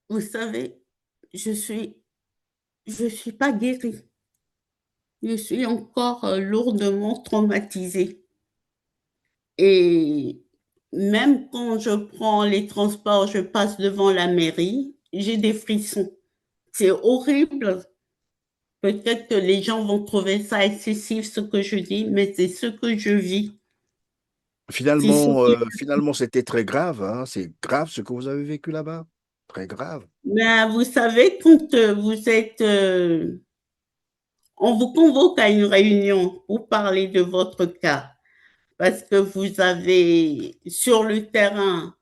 Vous savez, je suis pas guérie. Je suis encore lourdement traumatisée. Et même quand je prends les transports, je passe devant la mairie, j'ai des frissons. C'est horrible. Peut-être que les gens vont trouver ça excessif, ce que je dis, mais c'est ce que je vis. C'est ce Finalement, que... finalement, c'était très grave, hein. C'est grave ce que vous avez vécu là-bas. Très grave. Mais vous savez, quand on vous convoque à une réunion pour parler de votre cas, parce que vous avez, sur le terrain,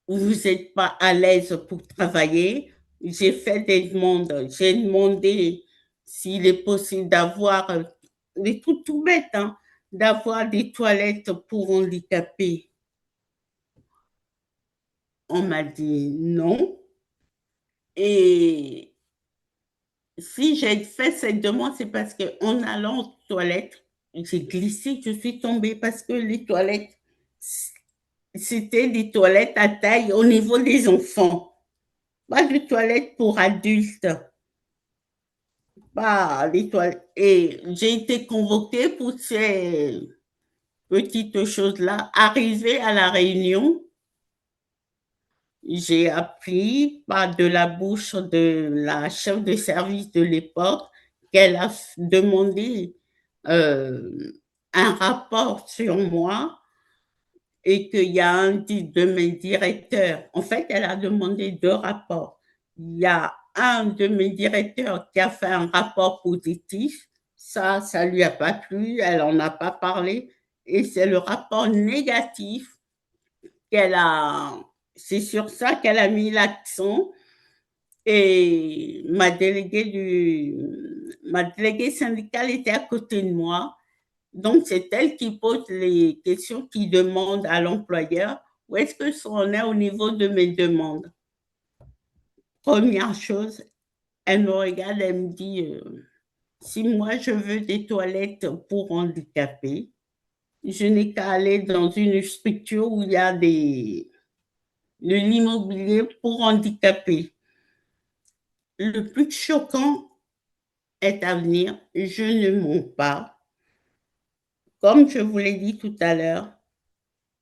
vous n'êtes pas à l'aise pour travailler. J'ai fait des demandes. J'ai demandé s'il est possible d'avoir des trucs tout bêtes, hein, d'avoir des toilettes pour handicapés. On m'a dit non. Et si j'ai fait cette demande, c'est parce qu'en allant aux toilettes, j'ai glissé, je suis tombée parce que les toilettes, c'était des toilettes à taille au niveau des enfants. Pas de toilettes pour adultes. Pas les toilettes. Et j'ai été convoquée pour ces petites choses-là. Arrivée à la réunion, j'ai appris par de la bouche de la chef de service de l'époque qu'elle a demandé euh, un rapport sur moi et qu'il y a un de mes directeurs. En fait, elle a demandé deux rapports. Il y a un de mes directeurs qui a fait un rapport positif. Ça lui a pas plu, elle en a pas parlé. Et c'est le rapport négatif qu'elle a, c'est sur ça qu'elle a mis l'accent. Et ma déléguée syndicale était à côté de moi. Donc, c'est elle qui pose les questions, qui demande à l'employeur où est-ce que on est au niveau de mes demandes. Première chose, elle me regarde, elle me dit si moi je veux des toilettes pour handicapés, je n'ai qu'à aller dans une structure où il y a de l'immobilier pour handicapés. Le plus choquant est à venir, je ne mens pas. Comme je vous l'ai dit tout à l'heure,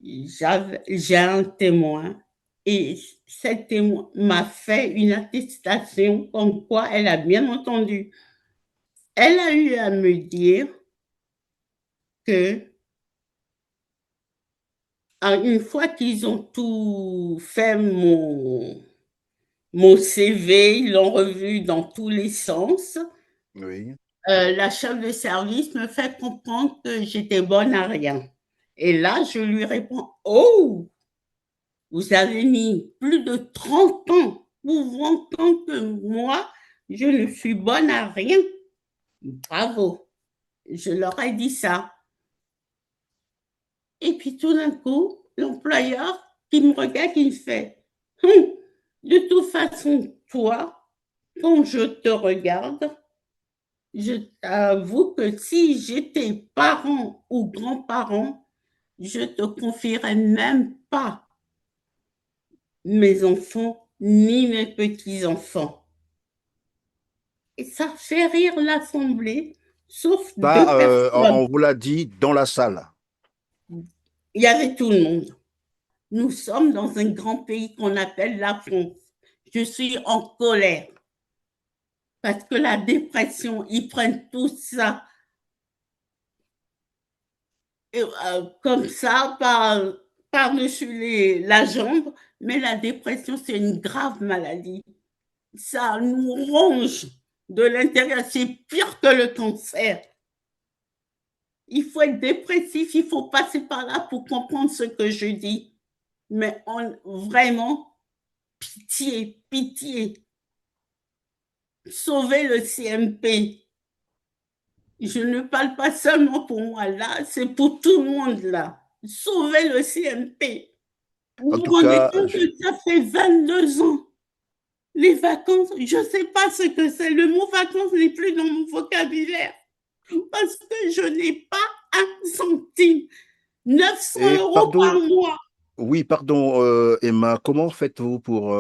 j'ai un témoin et cette témoin m'a fait une attestation comme quoi elle a bien entendu. Elle a eu à me dire que une fois qu'ils ont tout fait mon CV, ils l'ont revu dans tous les sens, Oui. la chef de service me fait comprendre que j'étais bonne à rien. Et là, je lui réponds, oh, vous avez mis plus de 30 ans pour vous entendre que moi, je ne suis bonne à rien. Bravo. Je leur ai dit ça. Et puis tout d'un coup, l'employeur qui me regarde, qui me fait, de toute façon, toi, quand je te regarde, je t'avoue que si j'étais parent ou grand-parent, je te confierais même pas mes enfants ni mes petits-enfants. Et ça fait rire l'Assemblée, sauf Ça, deux personnes. on vous l'a dit dans la salle. Il y avait tout le monde. Nous sommes dans un grand pays qu'on appelle la France. Je suis en colère parce que la dépression, ils prennent tout ça comme ça par-dessus la jambe, mais la dépression, c'est une grave maladie. Ça nous ronge de l'intérieur, c'est pire que le cancer. Il faut être dépressif, il faut passer par là pour comprendre ce que je dis. Mais vraiment, pitié, pitié, sauvez le CMP. Je ne parle pas seulement pour moi là, c'est pour tout le monde là. Sauvez le CMP. Vous En vous tout rendez cas, compte que ça fait 22 ans. Les vacances, je ne sais pas ce que c'est. Le mot vacances n'est plus dans mon vocabulaire parce que je n'ai pas un centime. 900 et euros par pardon, mois. oui, pardon, Emma, comment faites-vous pour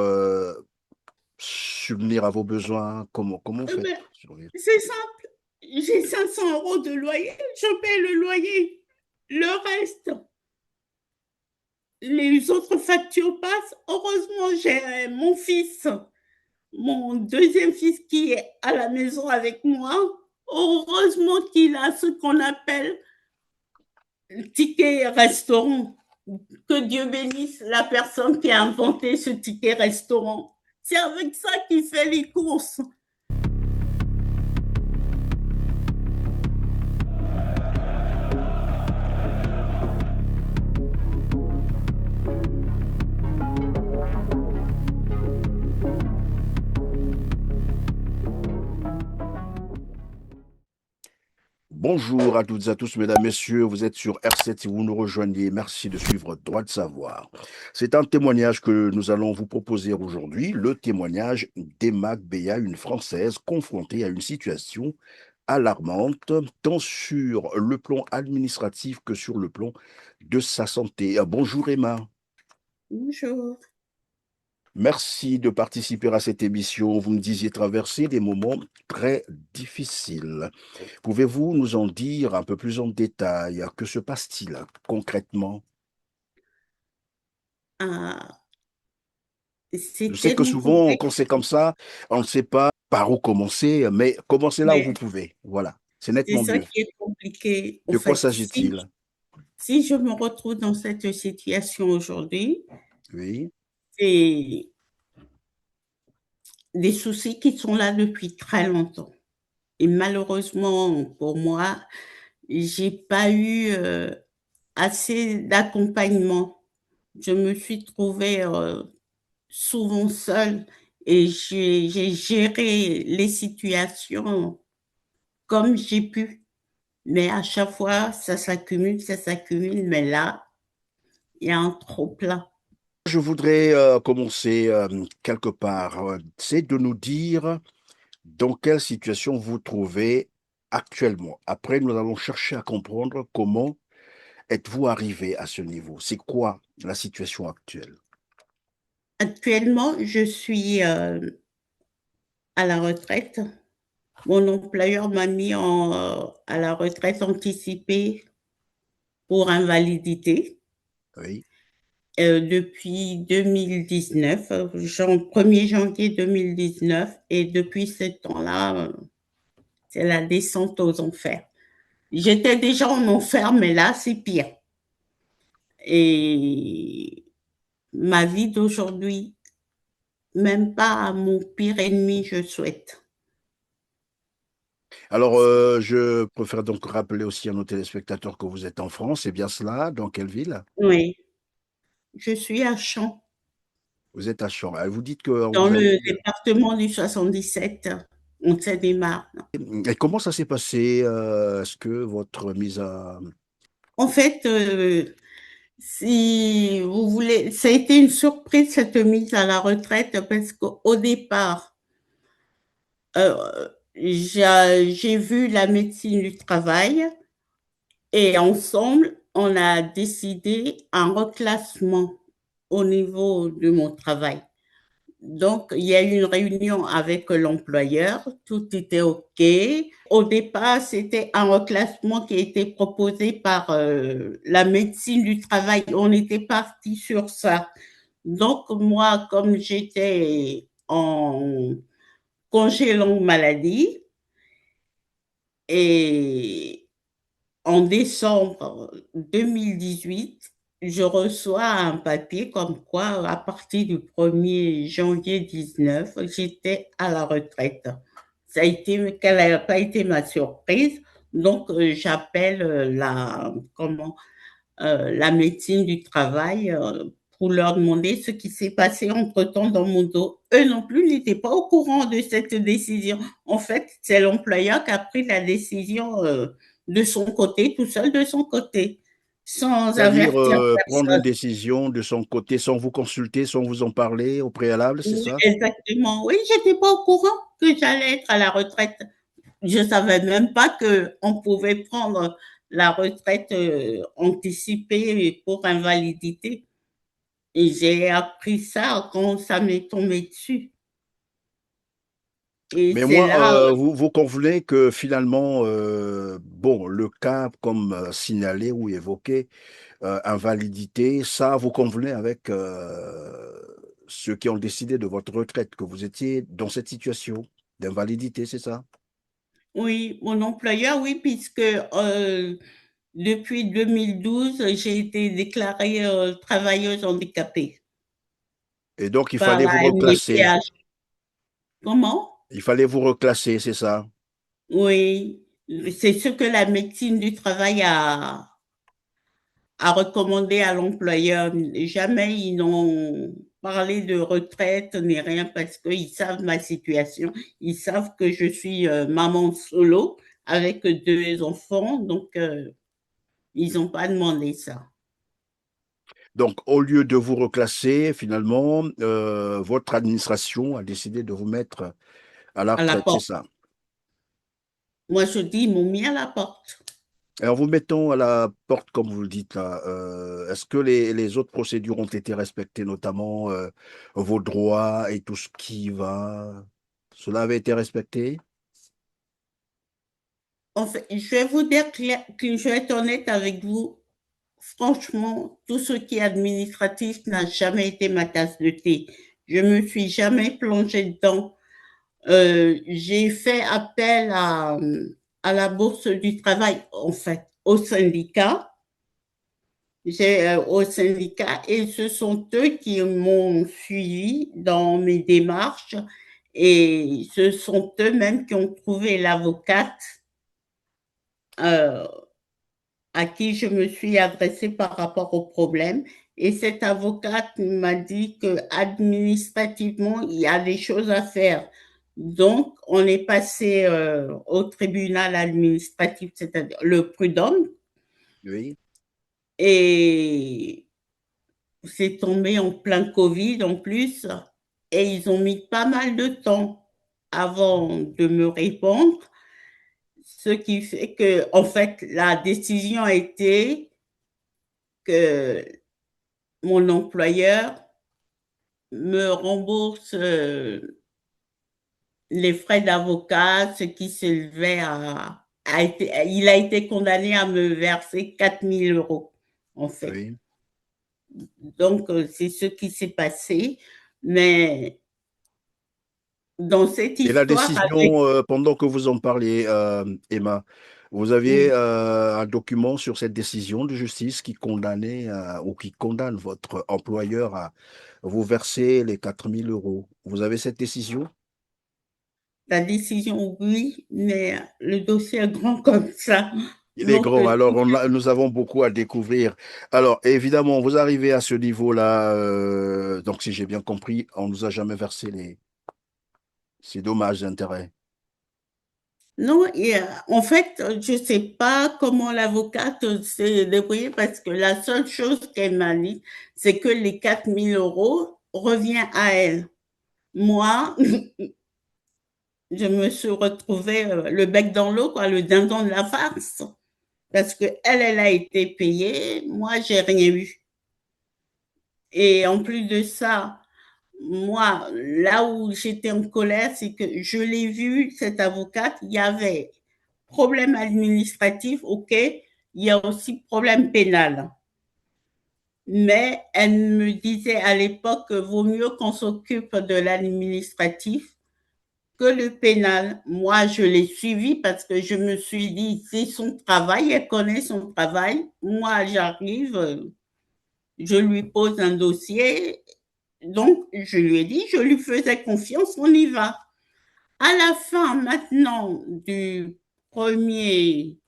subvenir à vos besoins? Comment vous Eh faites ben, pour survivre? c'est simple. J'ai 500 euros de loyer, je paie le loyer. Le reste, les autres factures passent. Heureusement, j'ai mon fils, mon deuxième fils qui est à la maison avec moi. Heureusement qu'il a ce qu'on appelle le ticket restaurant. Que Dieu bénisse la personne qui a inventé ce ticket restaurant. C'est avec ça qu'il fait les courses. Bonjour à toutes et à tous, mesdames, messieurs. Vous êtes sur R7 si vous nous rejoignez. Merci de suivre Droit de Savoir. C'est un témoignage que nous allons vous proposer aujourd'hui. Le témoignage d'Emma Béa, une Française confrontée à une situation alarmante, tant sur le plan administratif que sur le plan de sa santé. Bonjour Emma. Bonjour. Merci de participer à cette émission. Vous me disiez traverser des moments très difficiles. Pouvez-vous nous en dire un peu plus en détail? Que se passe-t-il concrètement? Ah, Je c'est sais que tellement souvent, quand complexe. c'est comme ça, on ne sait pas par où commencer, mais commencez là où vous Mais pouvez. Voilà, c'est c'est nettement ça mieux. qui est compliqué. En De quoi fait, si, s'agit-il? si je me retrouve dans cette situation aujourd'hui, Oui, c'est des soucis qui sont là depuis très longtemps. Et malheureusement, pour moi, j'ai pas eu assez d'accompagnement. Je me suis trouvée souvent seule et j'ai géré les situations comme j'ai pu. Mais à chaque fois, ça s'accumule. Mais là, il y a un trop plein. je voudrais commencer quelque part. C'est de nous dire dans quelle situation vous trouvez actuellement. Après, nous allons chercher à comprendre comment êtes-vous arrivé à ce niveau. C'est quoi la situation actuelle? Actuellement, je suis à la retraite. Mon employeur m'a mis à la retraite anticipée pour invalidité Oui. depuis 2019, 1er janvier 2019. Et depuis ce temps-là, c'est la descente aux enfers. J'étais déjà en enfer, mais là, c'est pire. Et ma vie d'aujourd'hui, même pas à mon pire ennemi, je souhaite. Alors, je préfère donc rappeler aussi à nos téléspectateurs que vous êtes en France, c'est bien cela? Dans quelle ville? Oui, je suis à Champs, Vous êtes à Champs. Vous dites que dans vous avez... le département du 77, en Seine-et-Marne. Et comment ça s'est passé? Est-ce que votre mise à... En fait, si vous voulez, ça a été une surprise cette mise à la retraite parce qu'au départ, j'ai vu la médecine du travail et ensemble, on a décidé un reclassement au niveau de mon travail. Donc, il y a eu une réunion avec l'employeur, tout était OK. Au départ, c'était un reclassement qui a été proposé par la médecine du travail. On était parti sur ça. Donc, moi, comme j'étais en congé longue maladie et en décembre 2018, je reçois un papier comme quoi, à partir du 1er janvier 19, j'étais à la retraite. Ça a été, quelle n'a pas été ma surprise. Donc, j'appelle la médecine du travail pour leur demander ce qui s'est passé entre-temps dans mon dos. Eux non plus n'étaient pas au courant de cette décision. En fait, c'est l'employeur qui a pris la décision de son côté, tout seul de son côté, sans C'est-à-dire avertir prendre une personne. décision de son côté sans vous consulter, sans vous en parler au préalable, c'est Oui, ça? exactement. Oui, j'étais pas au courant que j'allais être à la retraite. Je savais même pas que on pouvait prendre la retraite anticipée pour invalidité. Et j'ai appris ça quand ça m'est tombé dessus. Et Mais c'est moi, là, vous convenez que finalement, bon, le cas comme signalé ou évoqué, invalidité, ça, vous convenez avec ceux qui ont décidé de votre retraite, que vous étiez dans cette situation d'invalidité, c'est ça? oui, mon employeur, oui, puisque depuis 2012, j'ai été déclarée travailleuse handicapée Et donc, il par fallait vous la reclasser. MDPH. Comment? Il fallait vous reclasser, c'est ça? Oui, c'est ce que la médecine du travail a recommandé à l'employeur. Jamais ils n'ont parlé de retraite ni rien parce qu'ils savent ma situation. Ils savent que je suis maman solo avec deux enfants, donc ils n'ont pas demandé ça Donc, au lieu de vous reclasser, finalement, votre administration a décidé de vous mettre à la à la retraite, c'est porte. ça? Moi, je dis, ils m'ont mis à la porte. Alors, vous mettons à la porte, comme vous le dites là, est-ce que les autres procédures ont été respectées, notamment vos droits et tout ce qui va? Cela avait été respecté? En fait, je vais vous dire que je vais être honnête avec vous. Franchement, tout ce qui est administratif n'a jamais été ma tasse de thé. Je me suis jamais plongée dedans. J'ai fait appel à la bourse du travail, en fait, au syndicat. Au syndicat et ce sont eux qui m'ont suivi dans mes démarches et ce sont eux-mêmes qui ont trouvé l'avocate euh, à qui je me suis adressée par rapport au problème. Et cette avocate m'a dit que administrativement, il y a des choses à faire. Donc, on est passé au tribunal administratif, c'est-à-dire le prud'homme, Oui. et c'est tombé en plein Covid en plus, et ils ont mis pas mal de temps avant de me répondre, ce qui fait que, en fait, la décision a été que mon employeur me rembourse les frais d'avocat, ce qui s'élevait il a été condamné à me verser 4 000 € en fait. Oui. Donc, c'est ce qui s'est passé. Mais dans cette Et la histoire avec décision, pendant que vous en parliez, Emma, vous aviez un document sur cette décision de justice qui condamnait ou qui condamne votre employeur à vous verser les 4 000 euros. Vous avez cette décision? la décision, oui, mais le dossier est grand comme ça. Il est Donc, grand, alors nous avons beaucoup à découvrir. Alors, évidemment, vous arrivez à ce niveau-là, donc si j'ai bien compris, on ne nous a jamais versé ces dommages d'intérêt. non, en fait, je ne sais pas comment l'avocate s'est débrouillée parce que la seule chose qu'elle m'a dit, c'est que les 4 000 € reviennent à elle. Moi, je me suis retrouvée le bec dans l'eau, quoi, le dindon de la farce, parce que elle a été payée, moi, j'ai rien eu. Et en plus de ça, moi, là où j'étais en colère, c'est que je l'ai vu, cette avocate, il y avait problème administratif, ok, il y a aussi problème pénal. Mais elle me disait à l'époque qu'il vaut mieux qu'on s'occupe de l'administratif que le pénal. Moi, je l'ai suivi parce que je me suis dit, c'est son travail, elle connaît son travail. Moi, j'arrive, je lui pose un dossier. Donc, je lui ai dit, je lui faisais confiance, on y va. À la fin maintenant du premier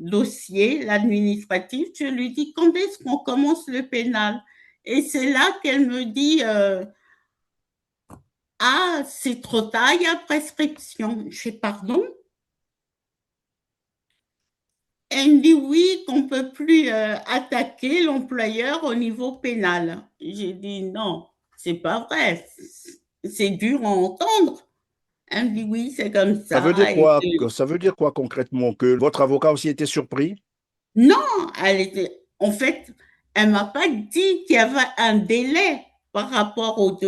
dossier, l'administratif, je lui dis quand est-ce qu'on commence le pénal? Et c'est là qu'elle me dit ah, c'est trop tard, il y a prescription. Je fais pardon? Elle me dit oui, qu'on ne peut plus attaquer l'employeur au niveau pénal. J'ai dit non, c'est pas vrai. C'est dur à entendre. Elle me dit oui, c'est comme Ça veut dire ça. quoi? Ça veut dire quoi concrètement? Que votre avocat aussi était surpris? Non, elle était, en fait, elle m'a pas dit qu'il y avait un délai par rapport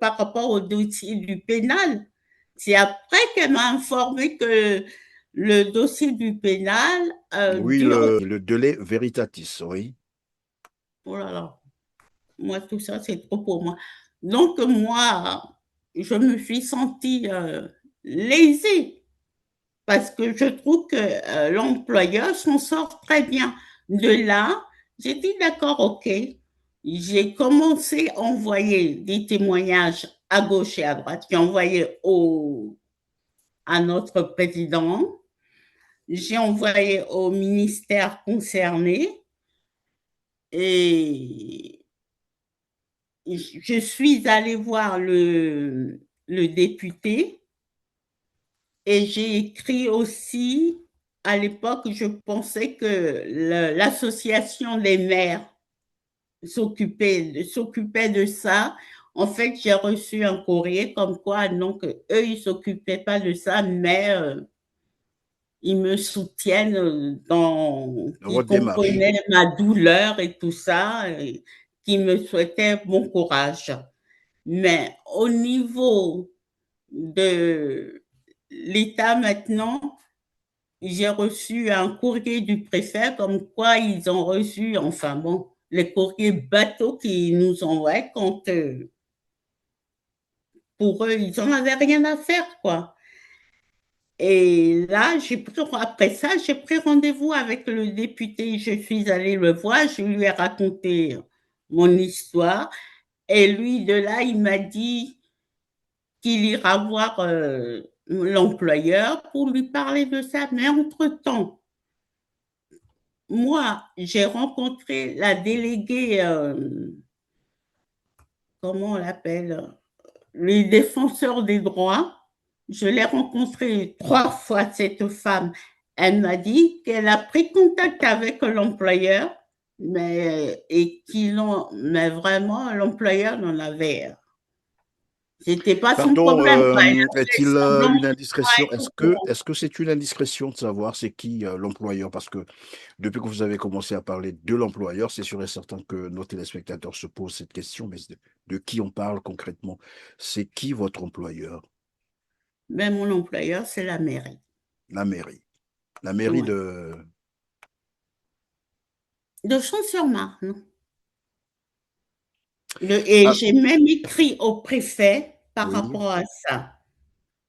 par rapport au dossier du pénal. C'est après qu'elle m'a informé que le dossier du pénal Oui, dure. le délai veritatis, oui. Oh là là, moi, tout ça, c'est trop pour moi. Donc, moi, je me suis sentie lésée parce que je trouve que l'employeur s'en sort très bien. De là, j'ai dit d'accord, ok. J'ai commencé à envoyer des témoignages à gauche et à droite. J'ai envoyé à notre président, j'ai envoyé au ministère concerné et je suis allée voir le député et j'ai écrit aussi, à l'époque, je pensais que l'association des maires s'occupait de ça. En fait, j'ai reçu un courrier comme quoi, donc, eux, ils s'occupaient pas de ça, mais ils me soutiennent Dans qui votre démarche. comprenaient ma douleur et tout ça, et qui me souhaitaient bon courage. Mais au niveau de l'État maintenant, j'ai reçu un courrier du préfet comme quoi ils ont reçu, enfin bon, les courriers bateaux qu'ils nous envoient quand pour eux, ils n'en avaient rien à faire, quoi. Et là, après ça, j'ai pris rendez-vous avec le député. Je suis allée le voir, je lui ai raconté mon histoire. Et lui, de là, il m'a dit qu'il ira voir l'employeur pour lui parler de ça. Mais entre-temps, moi, j'ai rencontré la déléguée, comment on l'appelle, les défenseurs des droits. Je l'ai rencontrée 3 fois, cette femme. Elle m'a dit qu'elle a pris contact avec l'employeur, mais vraiment, l'employeur n'en avait, c'était pas son Pardon, problème, quoi. Elle a fait est-il semblant une de pas indiscrétion? être au courant. Est-ce que c'est une indiscrétion de savoir c'est qui l'employeur? Parce que depuis que vous avez commencé à parler de l'employeur, c'est sûr et certain que nos téléspectateurs se posent cette question, mais de qui on parle concrètement? C'est qui votre employeur? Mais mon employeur, c'est la mairie. La mairie. La mairie Ouais. de... De Champs-sur-Marne. Et Ah, j'ai même écrit au préfet par oui. rapport à ça,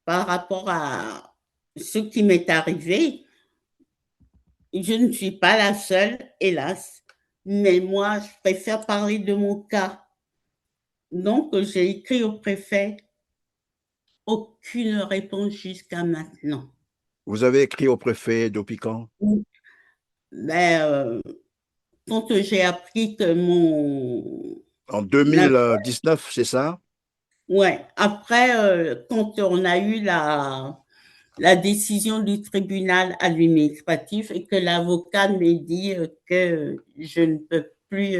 par rapport à ce qui m'est arrivé. Je ne suis pas la seule, hélas, mais moi, je préfère parler de mon cas. Donc, j'ai écrit au préfet, aucune réponse jusqu'à maintenant. Vous avez écrit au préfet depuis quand? Mais quand j'ai appris que mon... En 2019, c'est ça? Ouais, après, quand on a eu la décision du tribunal administratif et que l'avocat m'a dit que je ne peux plus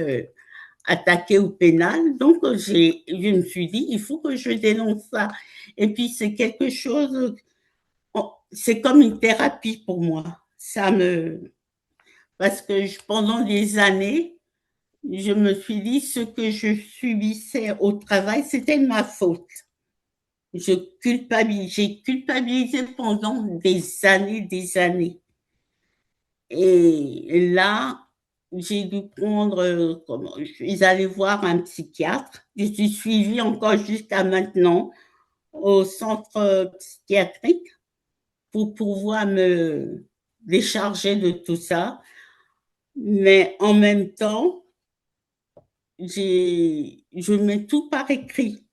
attaquer au pénal. Donc, je me suis dit, il faut que je dénonce ça. Et puis, c'est quelque chose, c'est comme une thérapie pour moi. Parce que pendant des années, je me suis dit, ce que je subissais au travail, c'était de ma faute. J'ai culpabilisé pendant des années, des années. Et là, j'ai dû prendre, je suis allée voir un psychiatre. Je suis suivie encore jusqu'à maintenant au centre psychiatrique pour pouvoir me décharger de tout ça. Mais en même temps, je mets tout par écrit.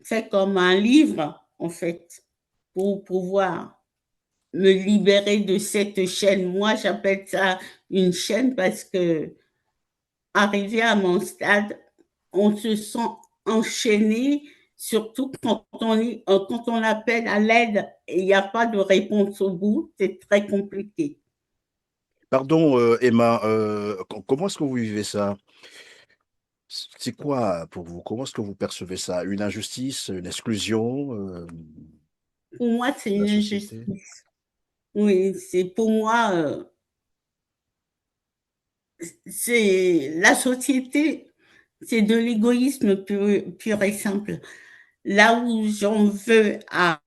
C'est comme un livre, en fait, pour pouvoir me libérer de cette chaîne. Moi, j'appelle ça une chaîne parce que arrivé à mon stade, on se sent enchaîné, surtout quand on appelle à l'aide et il n'y a pas de réponse au bout, c'est très compliqué. Pardon, Emma, comment est-ce que vous vivez ça? C'est quoi pour vous? Comment est-ce que vous percevez ça? Une injustice, une exclusion Pour moi, c'est de une la société? injustice. Oui, c'est pour moi, c'est la société, c'est de l'égoïsme pur et simple. Là où j'en veux à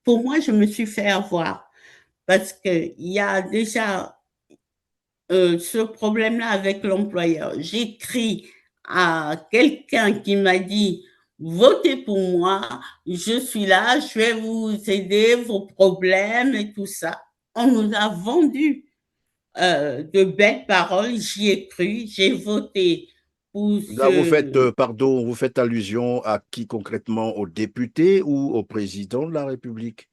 pour moi, je me suis fait avoir parce qu'il y a déjà ce problème-là avec l'employeur. J'écris à quelqu'un qui m'a dit, votez pour moi, je suis là, je vais vous aider, vos problèmes et tout ça. On nous a vendu de belles paroles, j'y ai cru, j'ai voté pour Là, vous faites, ce... pardon, vous faites allusion à qui concrètement? Au député ou au président de la République?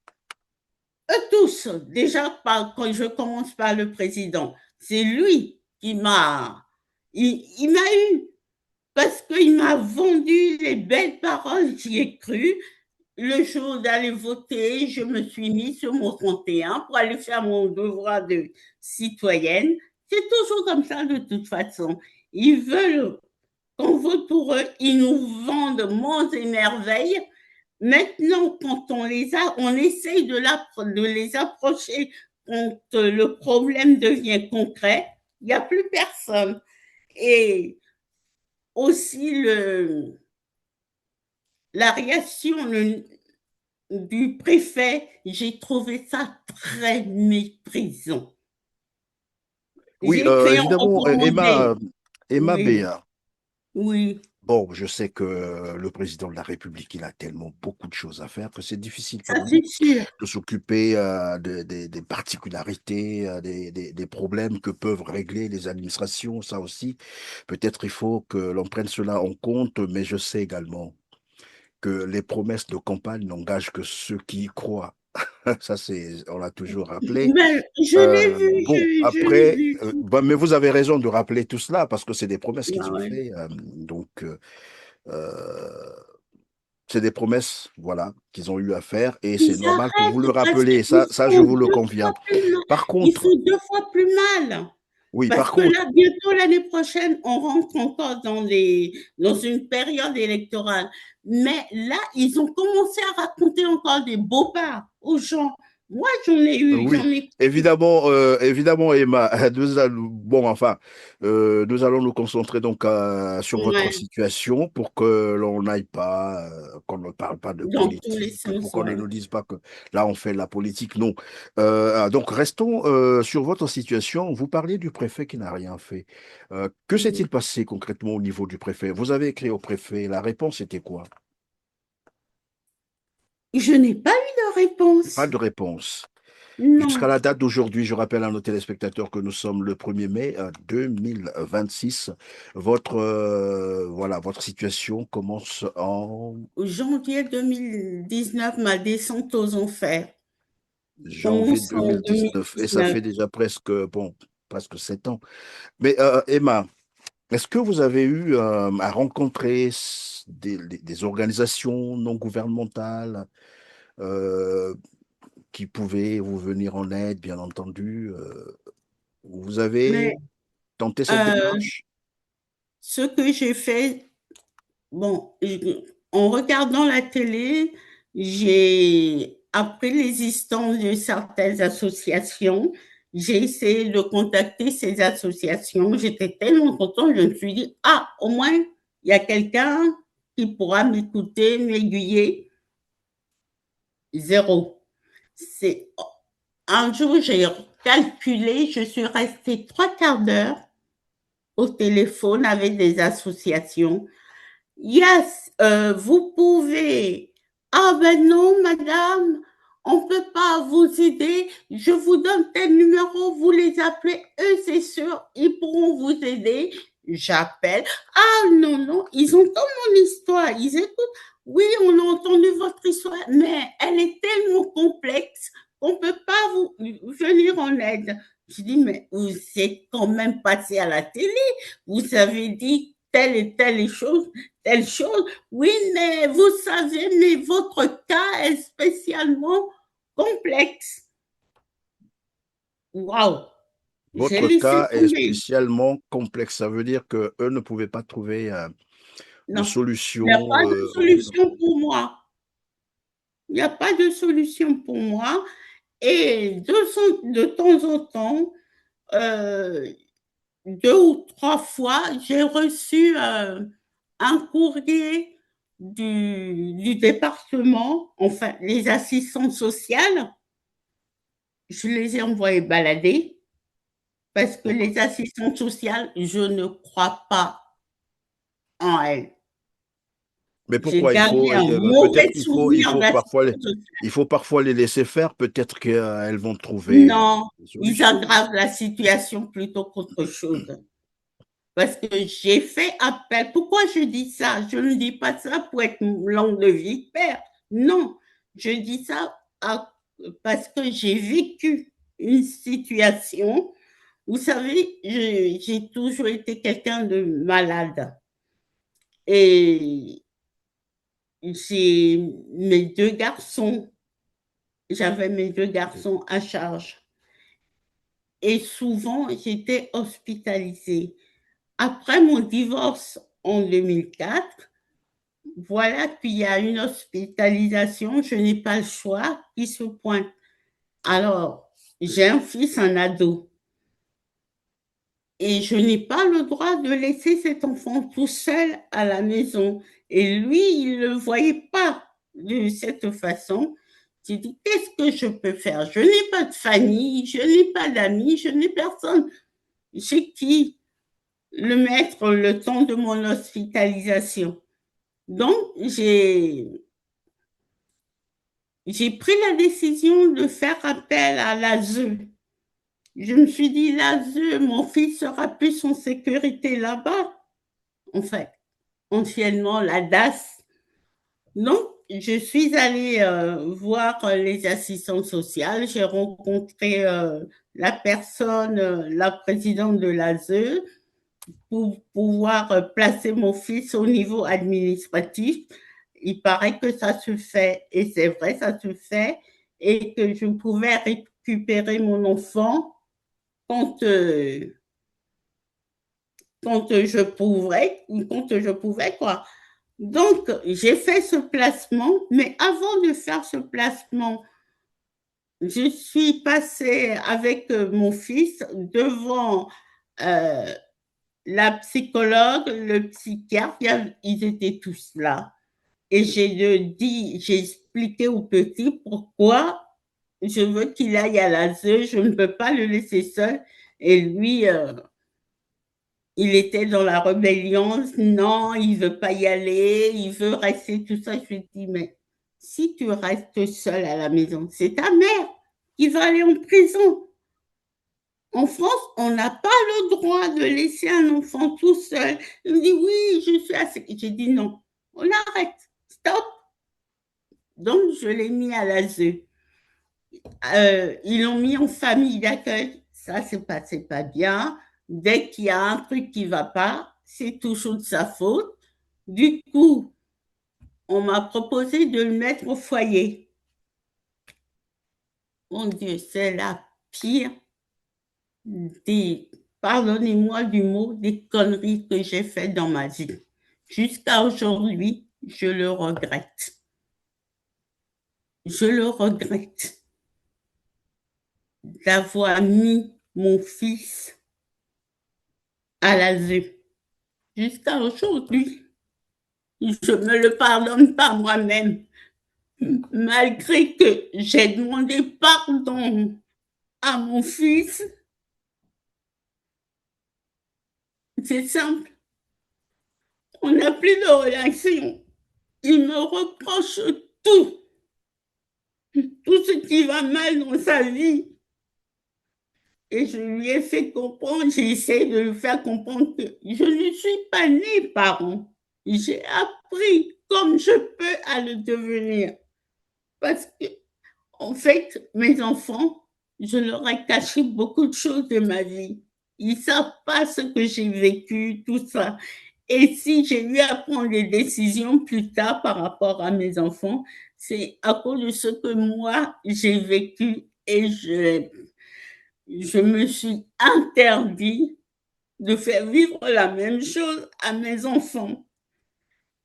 Tous, déjà, quand je commence par le président, c'est lui qui m'a... il m'a eu parce qu'il m'a vendu les belles paroles, j'y ai cru. Le jour d'aller voter, je me suis mis sur mon 31 pour aller faire mon devoir de citoyenne. C'est toujours comme ça de toute façon. Ils veulent qu'on vote pour eux, ils nous vendent monts et merveilles. Maintenant, quand on essaye de les approcher quand le problème devient concret, il n'y a plus personne. Et aussi la réaction du préfet, j'ai trouvé ça très méprisant. Oui, J'ai créé un évidemment, recommandé. Emma Oui, Béat. oui, Bon, je sais que le président de la République, il a tellement beaucoup de choses à faire que c'est difficile ça pour lui c'est sûr. de s'occuper des particularités, des problèmes que peuvent régler les administrations. Ça aussi, peut-être il faut que l'on prenne cela en compte, mais je sais également que les promesses de campagne n'engagent que ceux qui y croient. Ça, on l'a toujours rappelé. Mais je l'ai vu, Bon, je l'ai après, vu. mais vous avez raison de rappeler tout cela parce que c'est des promesses qu'ils Ah ont ouais. fait. Euh, c'est des promesses, voilà, qu'ils ont eu à faire et c'est Ils normal que vous le arrêtent parce rappelez. qu'ils Ça, je font vous le deux conviens. fois plus mal. Par Ils contre, font deux fois plus mal. oui, Parce par que contre, là, bientôt l'année prochaine, on rentre encore dans une période électorale. Mais là, ils ont commencé à raconter encore des bobards aux gens. Moi, j'en oui, ai. évidemment, Emma, nous allons nous concentrer donc sur votre Ouais, situation pour que l'on n'aille pas, qu'on ne parle pas de dans tous les politique, pour sens, qu'on ne ouais. nous dise pas que là on fait de la politique. Non. Donc restons sur votre situation. Vous parliez du préfet qui n'a rien fait. Que s'est-il passé concrètement au niveau du préfet? Vous avez écrit au préfet. La réponse était quoi? Je n'ai pas eu de Pas réponse. de réponse. Non. Jusqu'à la date d'aujourd'hui, je rappelle à nos téléspectateurs que nous sommes le 1er mai 2026. Votre situation commence en Janvier 2019, ma descente aux enfers janvier commence en 2019 et ça 2019. fait déjà presque 7 ans. Mais Emma, est-ce que vous avez eu à rencontrer des organisations non gouvernementales euh, qui pouvaient vous venir en aide, bien entendu? Vous avez Mais tenté cette euh, démarche? ce que j'ai fait, bon, en regardant la télé, j'ai appris l'existence de certaines associations. J'ai essayé de contacter ces associations. J'étais tellement contente, je me suis dit, ah, au moins, il y a quelqu'un qui pourra m'écouter, m'aiguiller. Zéro. C'est un jour, j'ai calculé, je suis restée trois quarts d'heure au téléphone avec des associations. Yes, vous pouvez. Ah ben non, madame, on ne peut pas vous aider. Je vous donne tel numéro, vous les appelez, eux, c'est sûr, ils pourront vous aider. J'appelle. Ah non, non, ils entendent mon histoire, ils écoutent. Oui, on a entendu votre histoire, mais elle est tellement complexe qu'on ne peut pas vous venir en aide. Je dis, mais vous êtes quand même passé à la télé, vous avez dit telle chose. Oui, mais vous savez, mais votre cas est spécialement complexe. Waouh, j'ai Votre laissé cas est tomber. spécialement complexe. Ça veut dire que eux ne pouvaient pas trouver de Non, il n'y a solution. pas de solution pour moi. Il n'y a pas de solution pour moi. Et de temps en temps, euh, deux ou trois fois, j'ai reçu un courrier du département, enfin, les assistantes sociales, je les ai envoyées balader parce que les assistantes sociales, je ne crois pas en elles. Mais J'ai pourquoi il faut, gardé un peut-être mauvais souvenir d'assistante sociale. il faut parfois les laisser faire, peut-être qu'elles vont trouver Non, une ils solution. aggravent la situation plutôt qu'autre chose. Parce que j'ai fait appel. Pourquoi je dis ça? Je ne dis pas ça pour être langue de vipère. Non, je dis ça parce que j'ai vécu une situation. Vous savez, j'ai toujours été quelqu'un de malade. Et j'ai mes deux garçons, j'avais mes deux garçons à charge. Et souvent, j'étais hospitalisée. Après mon divorce en 2004, voilà qu'il y a une hospitalisation, je n'ai pas le choix, qui se pointe. Alors, j'ai un fils, un ado, et je n'ai pas le droit de laisser cet enfant tout seul à la maison. Et lui, il ne le voyait pas de cette façon. J'ai dit, qu'est-ce que je peux faire? Je n'ai pas de famille, je n'ai pas d'amis, je n'ai personne. Chez qui le mettre le temps de mon hospitalisation? Donc, j'ai pris la décision de faire appel à l'ASE. Je me suis dit, l'ASE, mon fils sera plus en sécurité là-bas. En fait, anciennement, la DAS. Donc, je suis allée voir les assistants sociaux. J'ai rencontré la personne, la présidente de l'ASE, pour pouvoir placer mon fils au niveau administratif. Il paraît que ça se fait, et c'est vrai, ça se fait, et que je pouvais récupérer mon enfant quand, quand je pouvais, quoi. Donc, j'ai fait ce placement, mais avant de faire ce placement, je suis passée avec mon fils devant euh, la psychologue, le psychiatre, ils étaient tous là. Et j'ai expliqué au petit pourquoi je veux qu'il aille à l'ASE, je ne peux pas le laisser seul. Et lui, il était dans la rébellion, non, il ne veut pas y aller, il veut rester, tout ça. Je lui ai dit, mais si tu restes seul à la maison, c'est ta mère qui va aller en prison. En France, on n'a pas le droit de laisser un enfant tout seul. Il me dit, oui, je suis assez. J'ai dit, non, on arrête, stop. Donc, je l'ai mis à l'ASE. Ils l'ont mis en famille d'accueil. Ça, c'est pas bien. Dès qu'il y a un truc qui va pas, c'est toujours de sa faute. Du coup, on m'a proposé de le mettre au foyer. Mon Dieu, c'est la pire des, pardonnez-moi du mot, des conneries que j'ai faites dans ma vie. Jusqu'à aujourd'hui, je le regrette. Je le regrette d'avoir mis mon fils à l'ASE. Jusqu'à aujourd'hui, je ne me le pardonne pas moi-même, malgré que j'ai demandé pardon à mon fils. C'est simple, on n'a plus de relation. Il me reproche tout, tout ce qui va mal dans sa vie. Et je lui ai fait comprendre, j'ai essayé de lui faire comprendre que je ne suis pas née parent. J'ai appris comme je peux à le devenir. Parce que, en fait, mes enfants, je leur ai caché beaucoup de choses de ma vie. Ils ne savent pas ce que j'ai vécu, tout ça. Et si j'ai eu à prendre des décisions plus tard par rapport à mes enfants, c'est à cause de ce que moi, j'ai vécu et je me suis interdit de faire vivre la même chose à mes enfants.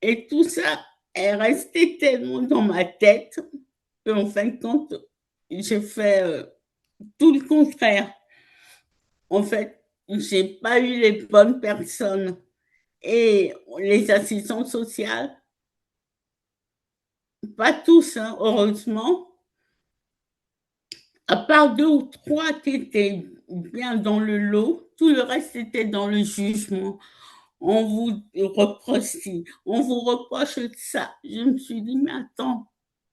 Et tout ça est resté tellement dans ma tête qu'en fin de compte, j'ai fait tout le contraire. En fait, j'ai pas eu les bonnes personnes et les assistants sociales. pas tous, hein, heureusement, à part deux ou trois qui étaient bien dans le lot, tout le reste était dans le jugement. On vous reproche ci, on vous reproche ça. Je me suis dit, mais attends,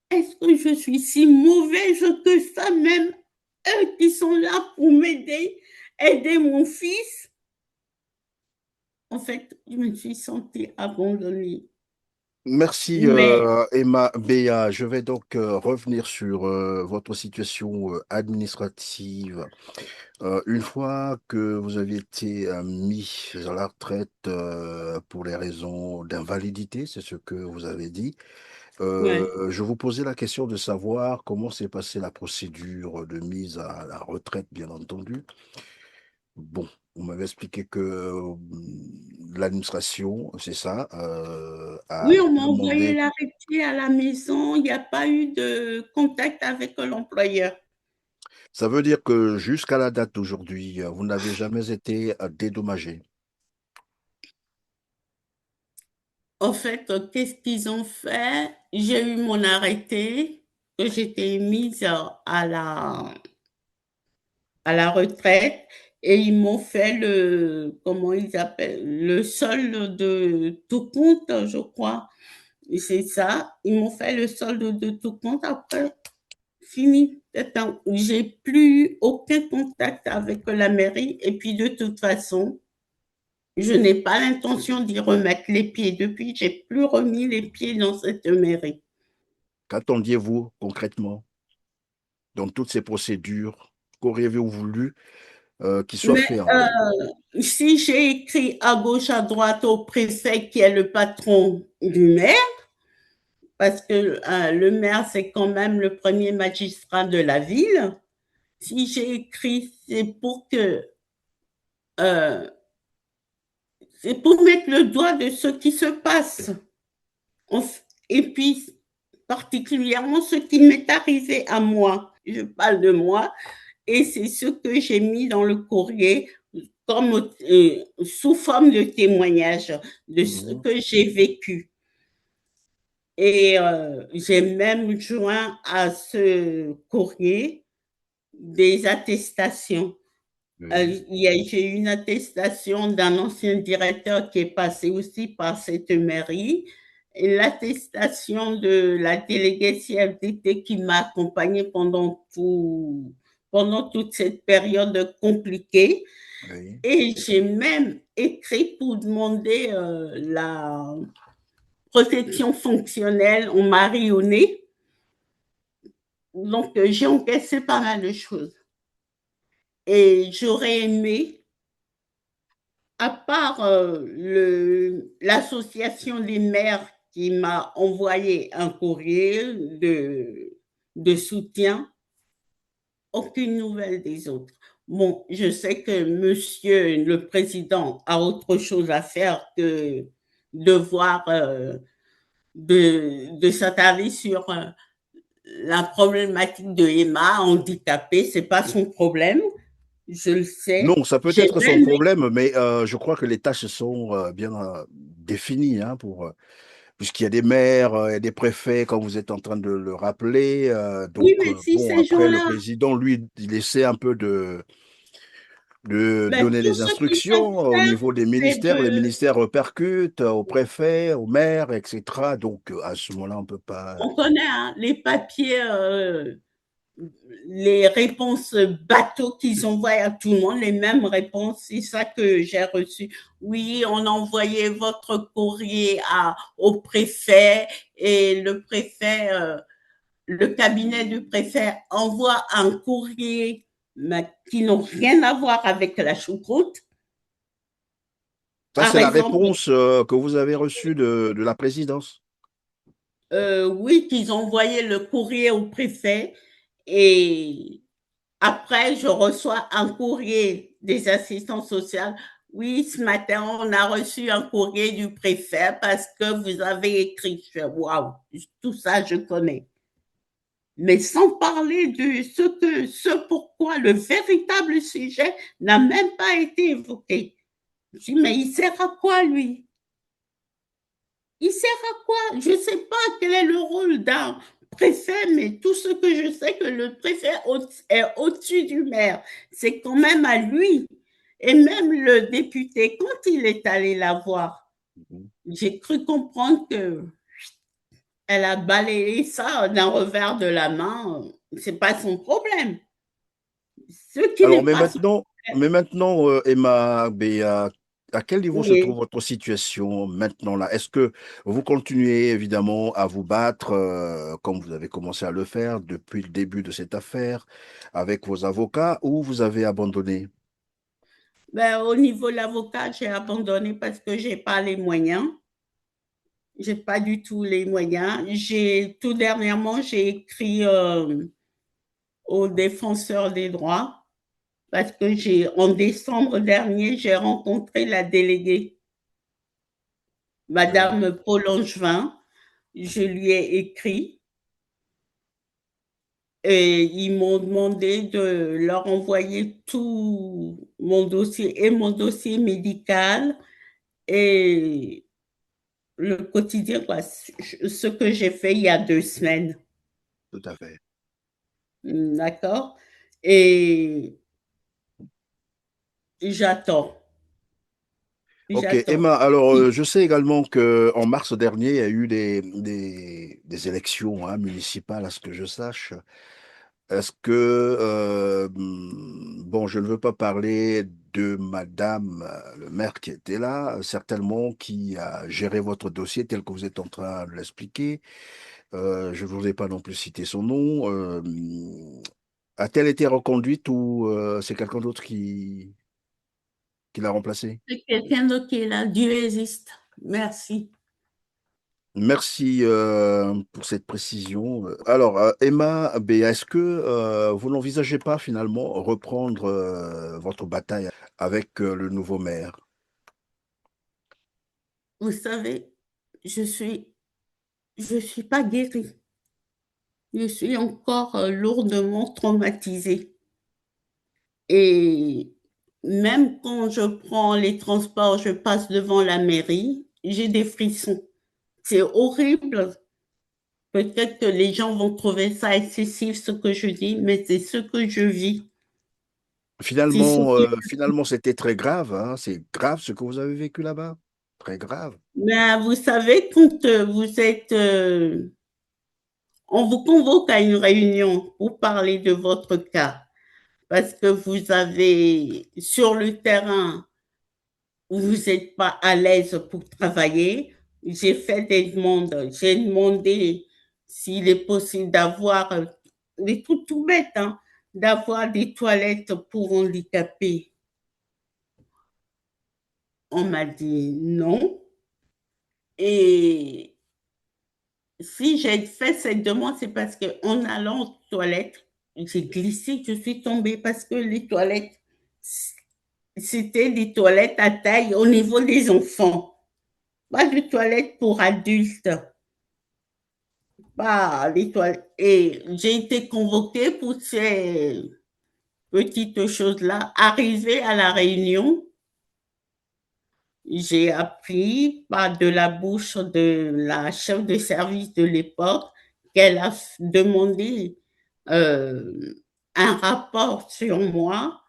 est-ce que je suis si mauvaise que ça, même eux qui sont là pour m'aider, aider mon fils? En fait, je me suis sentie abandonnée. Merci Mais Emma Béa. Je vais donc revenir sur votre situation administrative. Une fois que vous avez été mis à la retraite pour les raisons d'invalidité, c'est ce que vous avez dit, ouais. je vous posais la question de savoir comment s'est passée la procédure de mise à la retraite, bien entendu. Bon, vous m'avez expliqué que l'administration, c'est ça, a Oui, on m'a envoyé demandé. l'arrêté à la maison. Il n'y a pas eu de contact avec l'employeur. Ça veut dire que jusqu'à la date d'aujourd'hui, vous n'avez jamais été dédommagé. En fait, qu'est-ce qu'ils ont fait? J'ai eu mon arrêté, que j'étais mise à la retraite et ils m'ont fait comment ils appellent, le solde de tout compte, je crois. C'est ça. Ils m'ont fait le solde de tout compte. Après, fini. J'ai plus aucun contact avec la mairie. Et puis, de toute façon, je n'ai pas l'intention d'y remettre les pieds. Depuis, j'ai plus remis les pieds dans cette mairie. Qu'attendiez-vous concrètement dans toutes ces procédures? Qu'auriez-vous voulu qu'il soit Mais fait en fait? si j'ai écrit à gauche, à droite au préfet qui est le patron du maire, parce que le maire, c'est quand même le premier magistrat de la ville, si j'ai écrit, euh, c'est pour mettre le doigt de ce qui se passe. Et puis, particulièrement ce qui m'est arrivé à moi. Je parle de moi, et c'est ce que j'ai mis dans le courrier comme sous forme de témoignage de ce Mhm. que j'ai vécu. Et j'ai même joint à ce courrier des attestations. Oui, J'ai eu une attestation d'un ancien directeur qui est passé aussi par cette mairie, et l'attestation de la déléguée CFDT qui m'a accompagnée pendant toute cette période compliquée. oui. Et j'ai même écrit pour demander la protection fonctionnelle. On m'a rayonné. Donc, j'ai encaissé pas mal de choses. Et j'aurais aimé, à part l'association des maires qui m'a envoyé un courrier de soutien, aucune nouvelle des autres. Bon, je sais que monsieur le président a autre chose à faire que de voir, de s'attarder sur la problématique de Emma handicapée. C'est pas son problème, je le sais. Non, ça peut J'ai être son même problème, mais je crois que les tâches sont bien définies, hein, puisqu'il y a des maires et des préfets, comme vous êtes en train de le rappeler. oui, Donc, mais si bon, ces après, le gens-là, président, lui, il essaie un peu de ben, donner tout des ce qu'ils peuvent instructions au faire, niveau des c'est ministères. Les de, ministères répercutent au préfet, au maire, etc. Donc, à ce moment-là, on ne peut pas. on connaît hein, les papiers, les réponses bateaux qu'ils envoient à tout le monde, les mêmes réponses, c'est ça que j'ai reçu. Oui, on a envoyé votre courrier au préfet et le cabinet du préfet envoie un courrier mais qui n'ont rien à voir avec la choucroute. Ça, Par c'est la exemple, réponse que vous avez reçue de la présidence. oui, qu'ils ont envoyé le courrier au préfet et après, je reçois un courrier des assistants sociaux. Oui, ce matin, on a reçu un courrier du préfet parce que vous avez écrit. Waouh, tout ça, je connais. Mais sans parler de ce pourquoi le véritable sujet n'a même pas été évoqué. Je dis, mais il sert à quoi, lui? Il sert à quoi? Je ne sais pas quel est le rôle d'un préfet, mais tout ce que je sais, que le préfet est au-dessus du maire. C'est quand même à lui. Et même le député, quand il est allé la voir, Mhm. j'ai cru comprendre que elle a balayé ça d'un revers de la main. C'est pas son problème. Ce qui Alors, n'est pas son mais maintenant, Emma, à quel niveau se trouve problème. votre situation maintenant là? Est-ce que vous continuez évidemment à vous battre comme vous avez commencé à le faire depuis le début de cette affaire avec vos avocats ou vous avez abandonné? Ben, au niveau de l'avocat, j'ai abandonné parce que j'ai pas les moyens. J'ai pas du tout les moyens. Tout dernièrement, j'ai écrit au défenseur des droits parce que en décembre dernier, j'ai rencontré la déléguée, Oui, Madame Paul Angevin. Je lui ai écrit et ils m'ont demandé de leur envoyer tout mon dossier et mon dossier médical et le quotidien, quoi, ce que j'ai fait il y a 2 semaines. tout à fait. D'accord? Et j'attends, Ok, j'attends. Emma, alors je sais également que en mars dernier, il y a eu des élections hein, municipales, à ce que je sache. Est-ce que, bon, je ne veux pas parler de Madame le maire qui était là, certainement qui a géré votre dossier tel que vous êtes en train de l'expliquer. Je ne voudrais pas non plus citer son nom. A-t-elle été reconduite ou c'est quelqu'un d'autre qui l'a remplacée? C'est quelqu'un d'autre qui est là. Dieu existe. Merci. Merci pour cette précision. Alors, Emma, est-ce que vous n'envisagez pas finalement reprendre votre bataille avec le nouveau maire? Vous savez, je suis pas guérie. Je suis encore lourdement traumatisée. Et même quand je prends les transports, je passe devant la mairie, j'ai des frissons. C'est horrible. Peut-être que les gens vont trouver ça excessif, ce que je dis, mais c'est ce que je vis. C'est ce Finalement, que... finalement, c'était très grave, hein. C'est grave ce que vous avez vécu là-bas. Très grave. Mais vous savez, quand on vous convoque à une réunion pour parler de votre cas, parce que vous avez, sur le terrain, vous n'êtes pas à l'aise pour travailler. J'ai fait des demandes. J'ai demandé s'il est possible d'avoir des trucs tout bêtes, hein, d'avoir des toilettes pour handicapés. On m'a dit non. Et si j'ai fait cette demande, c'est parce qu'en allant aux toilettes, j'ai glissé, je suis tombée parce que les toilettes, c'était des toilettes à taille au niveau des enfants. Pas de toilettes pour adultes, pas les toilettes. Et j'ai été convoquée pour ces petites choses-là. Arrivée à la réunion, j'ai appris par de la bouche de la chef de service de l'époque qu'elle a demandé euh, un rapport sur moi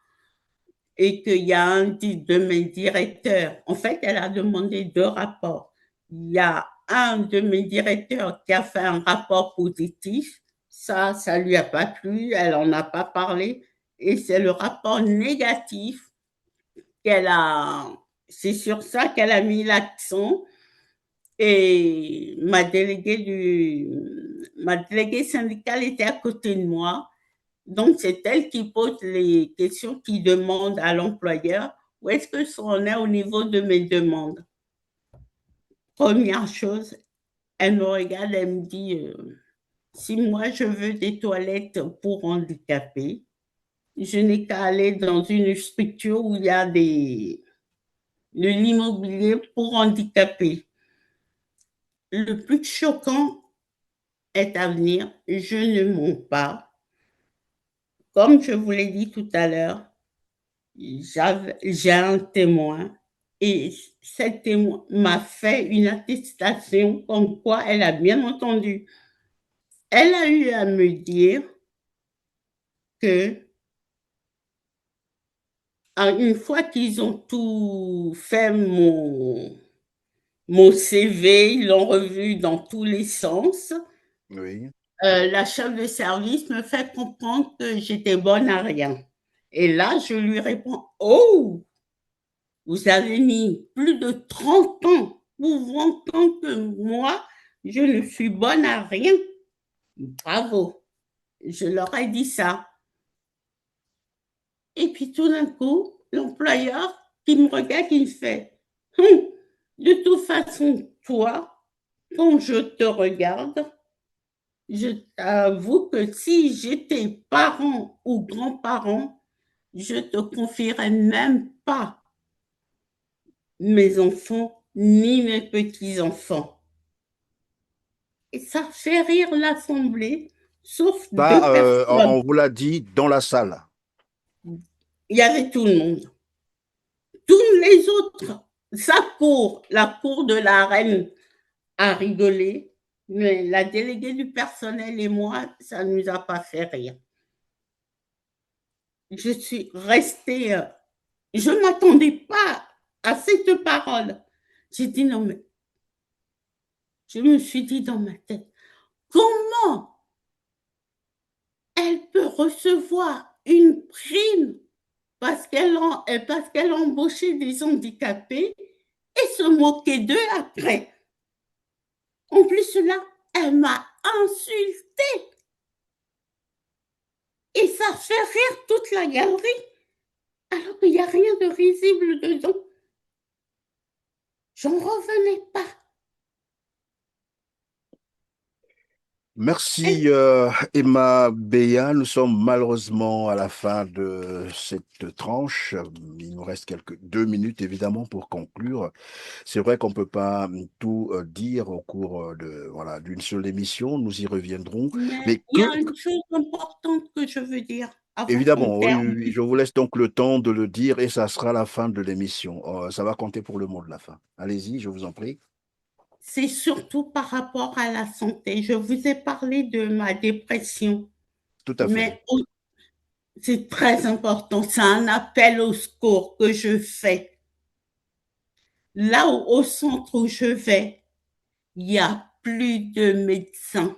et qu'il y a un de mes directeurs. En fait, elle a demandé 2 rapports. Il y a un de mes directeurs qui a fait un rapport positif. Ça lui a pas plu, elle en a pas parlé. Et c'est le rapport négatif qu'elle a, c'est sur ça qu'elle a mis l'accent. Et ma déléguée syndicale était à côté de moi. Donc, c'est elle qui pose les questions, qui demande à l'employeur où est-ce que on est au niveau de mes demandes. Première chose, elle me regarde, elle me dit si moi je veux des toilettes pour handicapés, je n'ai qu'à aller dans une structure où il y a de l'immobilier pour handicapés. Le plus choquant est à venir, je ne mens pas. Comme je vous l'ai dit tout à l'heure, j'ai un témoin Et cette témoin m'a fait une attestation comme quoi elle a bien entendu. Elle a eu à me dire que une fois qu'ils ont tout fait mon CV, ils l'ont revu dans tous les sens, Oui. la chef de service me fait comprendre que j'étais bonne à rien. Et là, je lui réponds, oh, vous avez mis plus de 30 ans pour vous entendre que moi, je ne suis bonne à rien. Bravo. Je leur ai dit ça. Et puis tout d'un coup, l'employeur qui me regarde, qui me fait, de toute façon, toi, quand je te regarde, je t'avoue que si j'étais parent ou grand-parent, je te confierais même pas mes enfants ni mes petits-enfants. Et ça fait rire l'Assemblée, sauf Ça, deux personnes. on vous l'a dit dans la salle. Il y avait tout le monde. Tous les autres, la cour de la reine a rigolé, mais la déléguée du personnel et moi, ça ne nous a pas fait rire. Je suis restée, je ne m'attendais pas à cette parole. J'ai dit non, mais je me suis dit dans ma tête, comment elle peut recevoir une prime parce qu'elle a embauché des handicapés et se moquer d'eux après. En plus, là, elle m'a insultée et ça fait rire toute la galerie alors qu'il n'y a rien de risible dedans. J'en revenais pas. Merci Emma Béa. Nous sommes malheureusement à la fin de cette tranche. Il nous reste quelques 2 minutes évidemment pour conclure. C'est vrai qu'on ne peut pas tout dire au cours de voilà d'une seule émission. Nous y reviendrons. Mais Mais il y a une chose importante que je veux dire avant qu'on évidemment, oui, oui, oui, termine. je vous laisse donc le temps de le dire et ça sera la fin de l'émission. Ça va compter pour le mot de la fin. Allez-y, je vous en prie. C'est surtout par rapport à la santé. Je vous ai parlé de ma dépression, Tout à fait. mais c'est très important. C'est un appel au secours que je fais. Là au centre où je vais, il n'y a plus de médecins.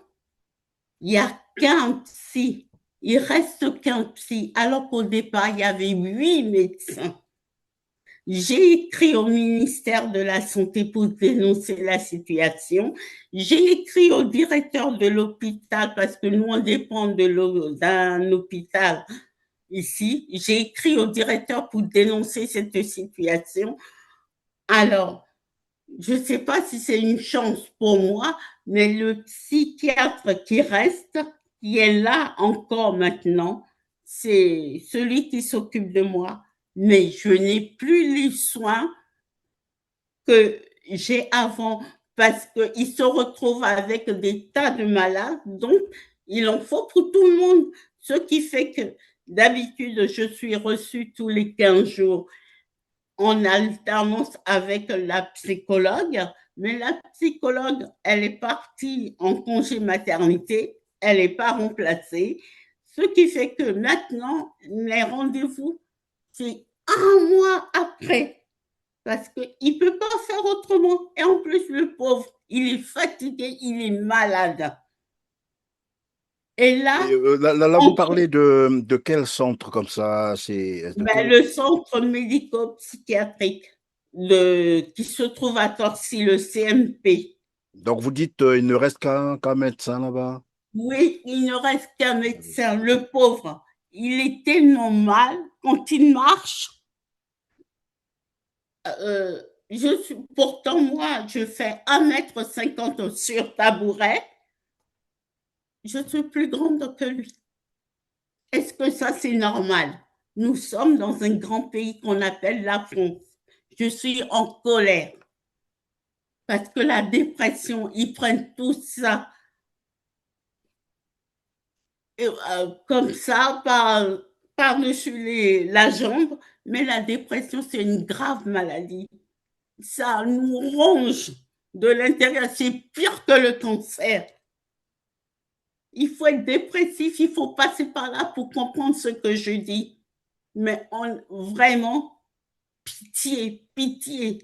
Il n'y a qu'un psy. Il reste qu'un psy, alors qu'au départ, il y avait 8 médecins. J'ai écrit au ministère de la Santé pour dénoncer la situation. J'ai écrit au directeur de l'hôpital parce que nous, on dépend d'un hôpital ici. J'ai écrit au directeur pour dénoncer cette situation. Alors, je ne sais pas si c'est une chance pour moi, mais le psychiatre qui reste, qui est là encore maintenant, c'est celui qui s'occupe de moi. Mais je n'ai plus les soins que j'ai avant parce qu'il se retrouve avec des tas de malades. Donc, il en faut pour tout le monde. Ce qui fait que d'habitude, je suis reçue tous les 15 jours en alternance avec la psychologue. Mais la psychologue, elle est partie en congé maternité, elle n'est pas remplacée. Ce qui fait que maintenant, les rendez-vous, c'est un mois après. Parce qu'il ne peut pas faire autrement. Et en plus, le pauvre, il est fatigué, il est malade. Et là, Et, là, vous entre parlez de quel centre comme ça? C'est de quel... le centre médico-psychiatrique qui se trouve à Torcy, le CMP. Donc vous dites il ne reste qu'un médecin là-bas? Oui, il ne reste qu'un médecin, le pauvre. Il est tellement mal quand il marche. Pourtant, moi, je fais 1,50 m sur tabouret. Je suis plus grande que lui. Est-ce que ça, c'est normal? Nous sommes dans un grand pays qu'on appelle la France. Je suis en colère parce que la dépression, ils prennent tout ça comme ça par-dessus la jambe, mais la dépression, c'est une grave maladie. ça nous ronge de l'intérieur. C'est pire que le cancer. Il faut être dépressif, il faut passer par là pour comprendre ce que je dis. Mais vraiment, pitié, pitié.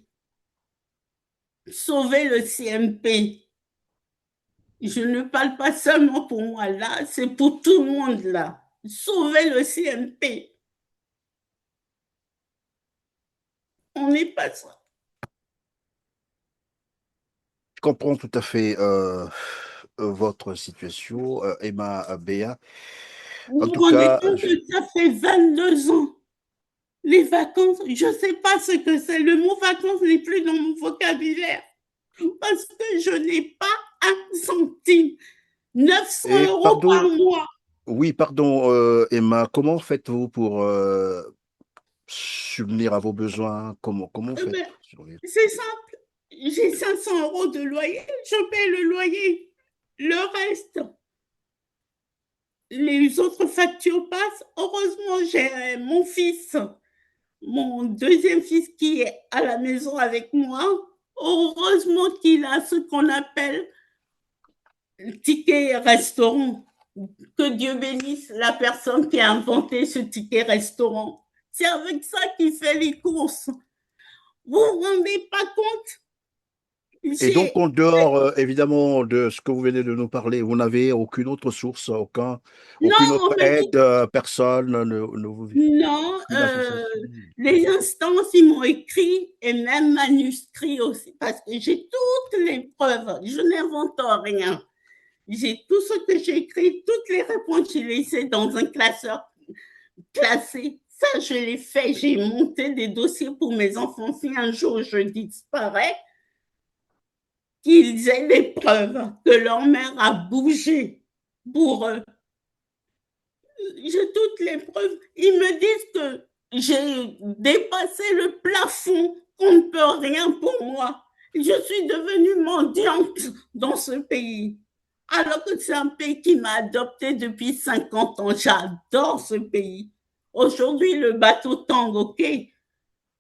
Sauvez le CMP. Je ne parle pas seulement pour moi là, c'est pour tout le monde là. Sauvez le CMP. On n'est pas ça. Je comprends tout à fait votre situation, Emma Béa. Vous En vous tout rendez cas, compte que ça fait 22 ans. Les vacances, je ne sais pas ce que c'est. Le mot vacances n'est plus dans mon vocabulaire parce que je n'ai pas un centime. 900 et euros par pardon, mois. oui, pardon, Emma, comment faites-vous pour subvenir à vos besoins? Comment Eh faites ben, pour survivre? c'est simple. J'ai 500 euros de loyer. Je paie le loyer. Le reste, les autres factures passent. Heureusement, j'ai mon fils, mon deuxième fils qui est à la maison avec moi. Heureusement qu'il a ce qu'on appelle le ticket restaurant. Que Dieu bénisse la personne qui a inventé ce ticket restaurant. C'est avec ça qu'il fait les courses. Vous vous rendez pas compte? Et donc, J'ai en dehors, évidemment, de ce que vous venez de nous parler, vous n'avez aucune autre source, aucune Non, autre on me aide, dit personne, ne vous, non. aucune association. Les instances, ils m'ont écrit et même manuscrit aussi parce que j'ai toutes les preuves. Je n'invente rien. J'ai tout ce que j'ai écrit, toutes les réponses, j'ai laissées dans un classeur classé. Ça, je l'ai fait. J'ai monté des dossiers pour mes enfants. Si un jour je disparais, qu'ils aient les preuves que leur mère a bougé pour eux. J'ai toutes les preuves. Ils me disent que j'ai dépassé le plafond, qu'on ne peut rien pour moi. Je suis devenue mendiante dans ce pays. Alors que c'est un pays qui m'a adopté depuis 50 ans. J'adore ce pays. Aujourd'hui, le bateau tangue, ok.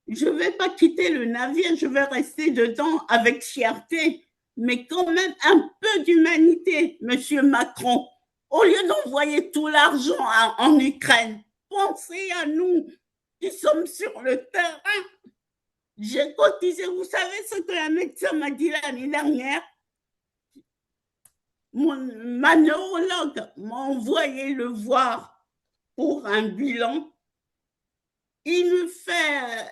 Je ne vais pas quitter le navire, je vais rester dedans avec fierté, mais quand même un peu d'humanité, Monsieur Macron. Au lieu d'envoyer tout l'argent en Ukraine, pensez à nous qui sommes sur le terrain. J'ai cotisé. Vous savez ce que la médecin m'a dit l'année dernière? Ma neurologue m'a envoyé le voir pour un bilan. Il me fait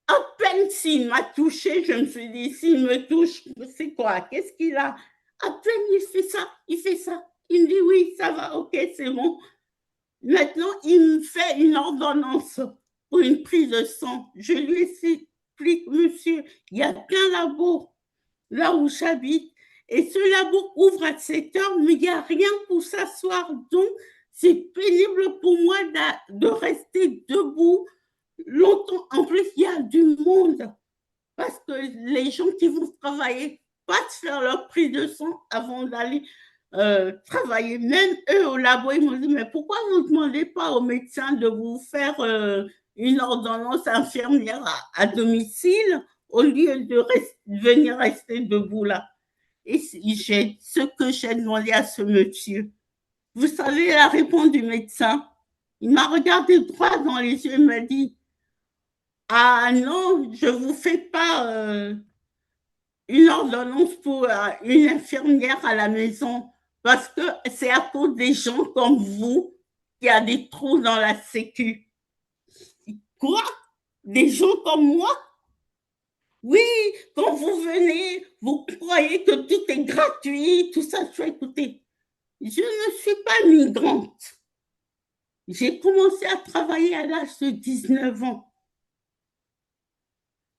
à peine s'il m'a touché, je me suis dit, s'il me touche, c'est quoi? Qu'est-ce qu'il a? À peine il fait ça, il fait ça. Il me dit, oui, ça va, ok, c'est bon. Maintenant, il me fait une ordonnance pour une prise de sang. Je lui explique, monsieur, il y a qu'un labo là où j'habite. Et ce labo ouvre à 7 heures, mais il n'y a rien pour s'asseoir. Donc, c'est pénible pour moi de rester debout longtemps. En plus, il y a du monde parce que les gens qui vont travailler passent faire leur prise de sang avant d'aller travailler. Même eux au labo, ils m'ont dit, mais pourquoi vous ne demandez pas au médecin de vous faire une ordonnance infirmière à domicile au lieu de venir rester debout là? Et j'ai ce que j'ai demandé à ce monsieur. Vous savez la réponse du médecin? Il m'a regardé droit dans les yeux et m'a dit, ah non, je ne vous fais pas une ordonnance pour une infirmière à la maison parce que c'est à cause des gens comme vous qu'il y a des trous dans la sécu. Quoi? Des gens comme moi? Oui, quand vous venez, vous croyez que tout est gratuit, tout ça. Je fais écouter. Je ne suis pas migrante. J'ai commencé à travailler à l'âge de 19 ans.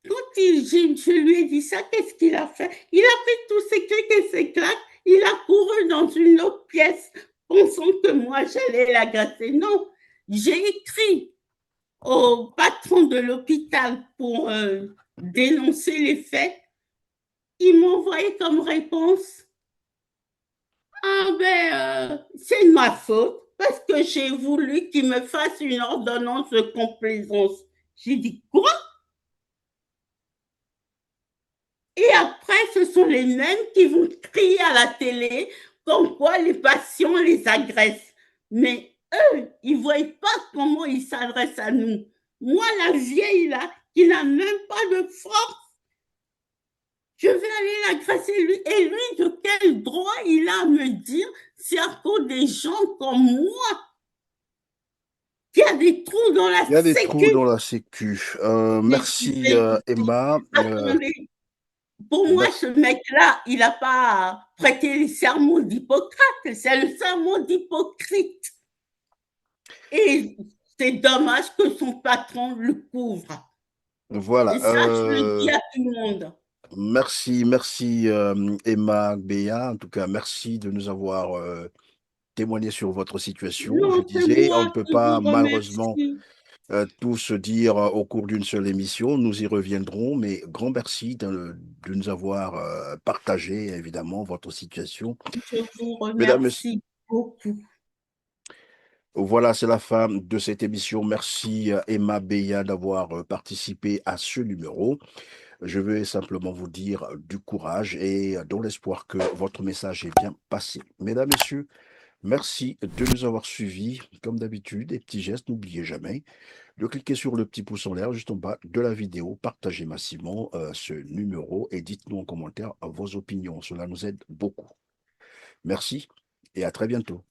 Quand je lui ai dit ça, qu'est-ce qu'il a fait? Il a pris tous ses clics et ses claques, il a couru dans une autre pièce, pensant que moi j'allais l'agacer. Non, j'ai écrit au patron de l'hôpital pour dénoncer les faits. Il m'a envoyé comme réponse, ah ben, c'est de ma faute parce que j'ai voulu qu'il me fasse une ordonnance de complaisance. J'ai dit, quoi? sont les mêmes qui vont crier à la télé comme quoi les patients les agressent. Mais eux, ils ne voient pas comment ils s'adressent à nous. Moi, la vieille là, qui n'a même pas de force, je vais aller l'agresser lui. Et lui, de quel droit il a à me dire c'est à cause des gens comme moi qu'il y a des trous dans la Il y a des trous sécu. dans la sécu. Mais, Merci, mais, Emma. attendez, pour moi, Merci. ce mec-là, il n'a pas prêté les sermons d'Hippocrate, c'est le sermon d'Hypocrite. Et c'est dommage que son patron le couvre. Voilà. Et ça, je le dis à tout le monde. Merci, Emma Béa. En tout cas, merci de nous avoir témoigné sur votre situation. Je Non, c'est disais, on ne moi peut qui pas vous malheureusement remercie. tout se dire au cours d'une seule émission. Nous y reviendrons, mais grand merci de nous avoir partagé évidemment votre situation. Je vous Mesdames, Messieurs, remercie beaucoup. voilà, c'est la fin de cette émission. Merci Emma Béa d'avoir participé à ce numéro. Je vais simplement vous dire du courage et dans l'espoir que votre message est bien passé. Mesdames, Messieurs, merci de nous avoir suivis. Comme d'habitude, des petits gestes, n'oubliez jamais de cliquer sur le petit pouce en l'air juste en bas de la vidéo. Partagez massivement ce numéro et dites-nous en commentaire vos opinions. Cela nous aide beaucoup. Merci et à très bientôt.